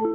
Here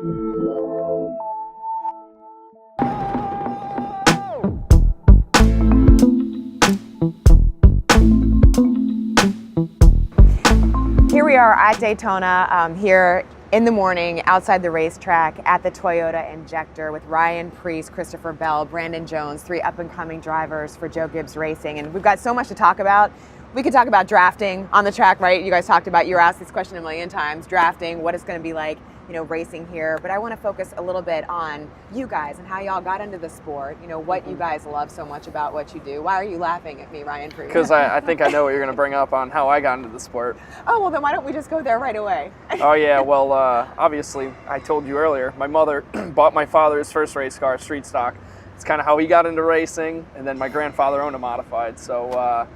we are at Daytona, here in the morning outside the racetrack at the Toyota Injector with Ryan Preece, Christopher Bell, Brandon Jones, 3 up-and-coming drivers for Joe Gibbs Racing. And we've got so much to talk about. We could talk about drafting on the track, right? You guys talked about, you were asked this question a million times, drafting, what it's going to be like, you know, racing here. But I want to focus a little bit on you guys and how y'all got into the sport, you know, what you guys love so much about what you do. Why are you laughing at me, Ryan Preece? Because I think I know what you're going to bring up on how I got into the sport. Oh, well, then why don't we just go there right away? Oh, yeah. Well, obviously, I told you earlier, my mother bought my father his first race car, street stock. It's kind of how he got into racing, and then my grandfather owned a modified. So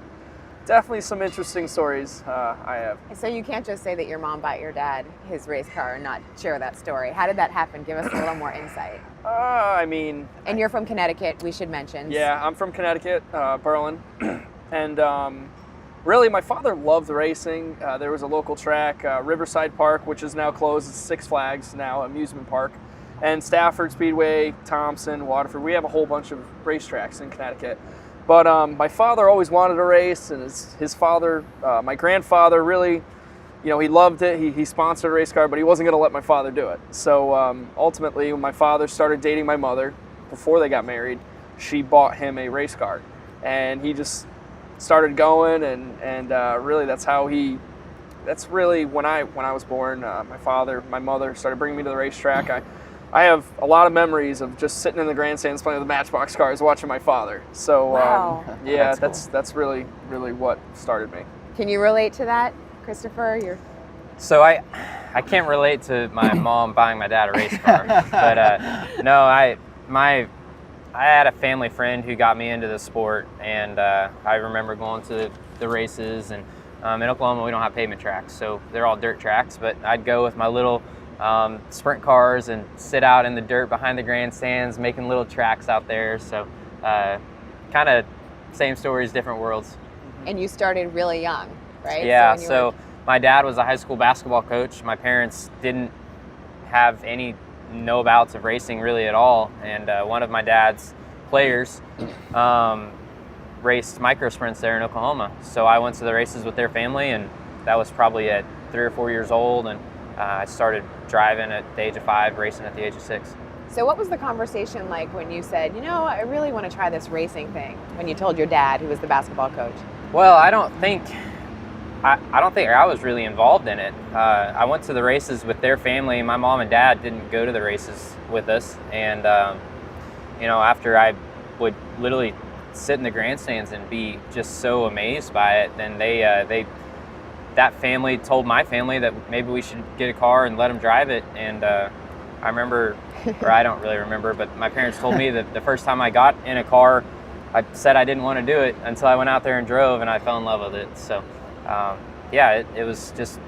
definitely some interesting stories I have. So you can't just say that your mom bought your dad his race car and not share that story. How did that happen? Give us a little more insight. I mean... And you're from Connecticut, we should mention. Yeah, I'm from Connecticut, Berlin. And really, my father loved racing. There was a local track, Riverside Park, which is now closed. It's Six Flags now, amusement park. And Stafford Speedway, Thompson, Waterford. We have a whole bunch of racetracks in Connecticut. But my father always wanted to race, and his father, my grandfather, really, you know, he loved it. He sponsored a race car, but he wasn't going to let my father do it. So ultimately, when my father started dating my mother, before they got married, she bought him a race car. And he just started going, and really that's really when I was born. My mother started bringing me to the racetrack. I have a lot of memories of just sitting in the grandstands playing with the Matchbox cars, watching my father. So, wow. Yeah, that's really what started me. Can you relate to that, Christopher? So I can't relate to my mom buying my dad a race car, but no, I had a family friend who got me into the sport, and I remember going to the races. And in Oklahoma, we don't have pavement tracks, so they're all dirt tracks. But I'd go with my little sprint cars and sit out in the dirt behind the grandstands, making little tracks out there. So kind of same stories, different worlds. And you started really young, right? Yeah, so my dad was a high school basketball coach. My parents didn't have any know-abouts of racing really at all. And one of my dad's players raced micro sprints there in Oklahoma. So I went to the races with their family, and that was probably at 3 or 4 years old. And I started driving at the age of 5, racing at the age of 6. So what was the conversation like when you said, you know, I really want to try this racing thing, when you told your dad, who was the basketball coach? Well, I don't think I was really involved in it. I went to the races with their family. My mom and dad didn't go to the races with us. And, you know, after I would literally sit in the grandstands and be just so amazed by it, then that family told my family that maybe we should get a car and let them drive it. And I remember, or I don't really remember, but my parents told me that the first time I got in a car, I said I didn't want to do it until I went out there and drove, and I fell in love with it. So yeah, it was just,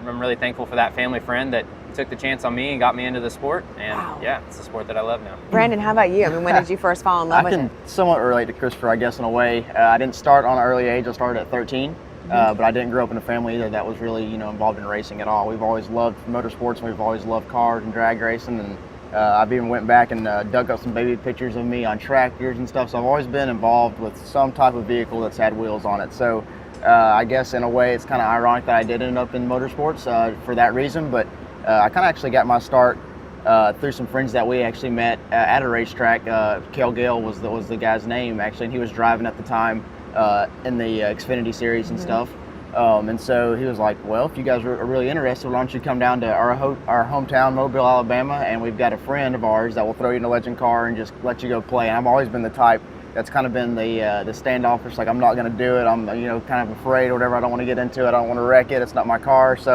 I'm really thankful for that family friend that took the chance on me and got me into the sport. And wow. Yeah, it's the sport that I love now. Brandon, how about you? I mean, when did you first fall in love with it? I can somewhat relate to Christopher, I guess, in a way. I didn't start on an early age. I started at 13. But I didn't grow up in a family either that was really, you know, involved in racing at all. We've always loved motorsports, and we've always loved cars and drag racing. And I've even went back and dug up some baby pictures of me on tractors and stuff. So I've always been involved with some type of vehicle that's had wheels on it. So I guess in a way it's kind of ironic that I did end up in motorsports for that reason. But I kind of actually got my start through some friends that we actually met at a racetrack. Cale Gale was the guy's name, actually, and he was driving at the time. In the Xfinity series and stuff. And so he was like, well, if you guys are really interested, why don't you come down to our hometown, Mobile, Alabama, and we've got a friend of ours that will throw you in a legend car and just let you go play. And I've always been the type that's kind of been the standoffish, like I'm not going to do it. I'm kind of afraid or whatever. I don't want to get into it. I don't want to wreck it. It's not my car. So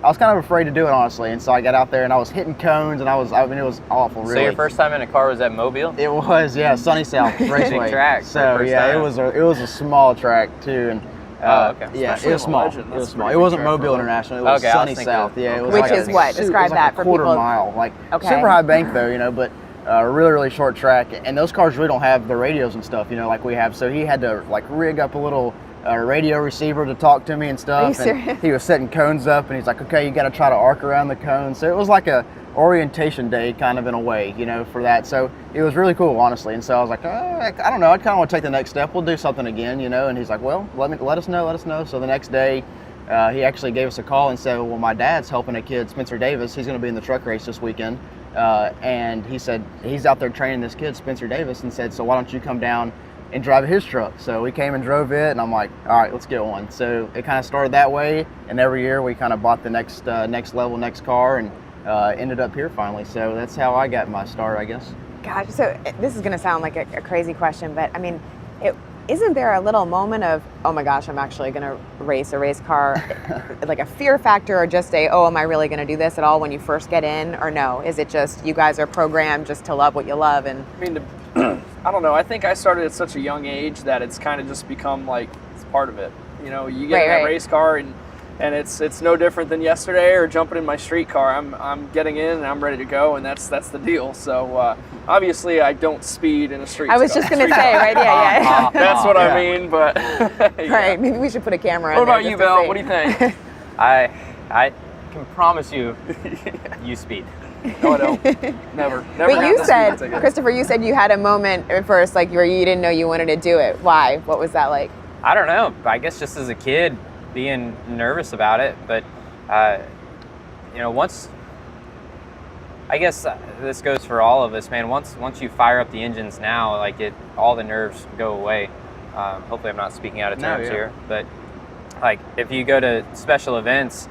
I was kind of afraid to do it, honestly. And so I got out there and I was hitting cones, and it was awful, really. So your first time in a car was at Mobile? It was, yeah, Sunny South Raceway. Big track. So yeah, it was a small track too, and okay. Yeah, it was small. It was small. It wasn't Mobile International. It was Sunny South. Yeah, it was which is what? Describe that for people. Quarter mile, super high bank though, but really, really short track. And those cars really don't have the radios and stuff, like we have. So he had to rig up a little radio receiver to talk to me and stuff. Are you serious? And he was setting cones up, and he's like, okay, you got to try to arc around the cones. So it was like a orientation day kind of in a way, you know, for that. So it was really cool, honestly. And so I was like, I don't know, I kind of want to take the next step. We'll do something again, you know. And he's like, well, let us know. So the next day, he actually gave us a call and said, well, my dad's helping a kid, Spencer Davis. He's going to be in the truck race this weekend. And he said he's out there training this kid, Spencer Davis, and said, so why don't you come down and drive his truck? So we came and drove it, and I'm like, all right, let's get one. So it kind of started that way, and every year we kind of bought the next level, next car, and ended up here finally. So that's how I got my start, I guess. Gosh, so this is going to sound like a crazy question, but I mean, isn't there a little moment of, oh my gosh, I'm actually going to race a race car, like a fear factor, or just am I really going to do this at all when you first get in, or no? Is it just you guys are programmed just to love what you love? And I mean, I don't know. I think I started at such a young age that it's kind of just become like it's part of it. You know, you get in that race car and it's no different than yesterday or jumping in my street car. I'm getting in and I'm ready to go, and that's the deal. So obviously I don't speed in a street car. I was just going to say, right? Yeah. That's what I mean, but yeah. Right. Maybe we should put a camera. What about you, Bill? What do you think? I can promise you, you speed. No, I don't. Never. But you said, Christopher, you said you had a moment at first, like where you didn't know you wanted to do it. Why? What was that like? I don't know. I guess just as a kid, being nervous about it. But you know, I guess this goes for all of us, man. Once you fire up the engines now, like all the nerves go away. Hopefully, I'm not speaking out of terms here, but like if you go to special events,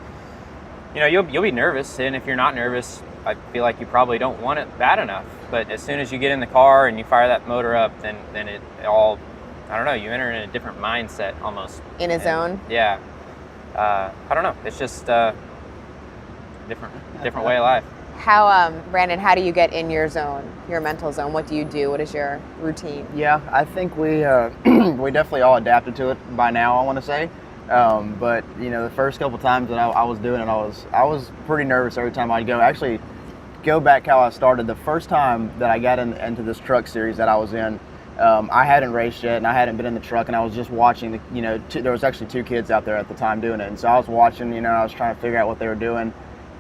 you know, you'll be nervous, and if you're not nervous, I feel like you probably don't want it bad enough. But as soon as you get in the car and you fire that motor up, then it all, I don't know, you enter in a different mindset almost. In a zone? Yeah. I don't know. It's just a different way of life. How, Brandon, how do you get in your zone, your mental zone? What do you do? What is your routine? Yeah, I think we we definitely all adapted to it by now, I want to say. But you know, the first couple times that I was doing it, I was pretty nervous every time I'd go. Actually, go back how I started. The first time that I got into this truck series that I was in, I hadn't raced yet, and I hadn't been in the truck, and I was just watching. There was actually 2 kids out there at the time doing it, and so I was watching. You know, I was trying to figure out what they were doing.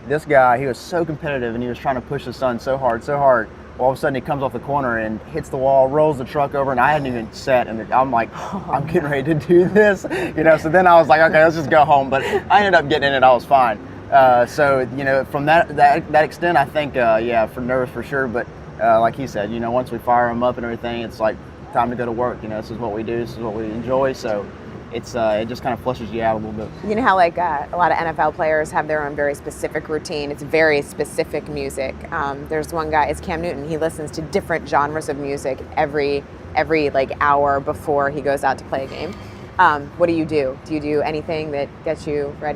This guy, he was so competitive, and he was trying to push his son so hard. Well, all of a sudden, he comes off the corner and hits the wall, rolls the truck over, and I hadn't even set. And I'm like, I'm getting ready to do this, you know. So then I was like, okay, let's just go home. But I ended up getting in it. I was fine. So you know, from that extent, I think, for nervous for sure. But like he said, you know, once we fire them up and everything, it's like time to go to work. You know, this is what we do. This is what we enjoy. So it just kind of flushes you out a little bit. You know how like a lot of NFL players have their own very specific routine. It's very specific music. There's one guy, it's Cam Newton. He listens to different genres of music every like hour before he goes out to play a game. What do you do? Do you do anything that gets you ready?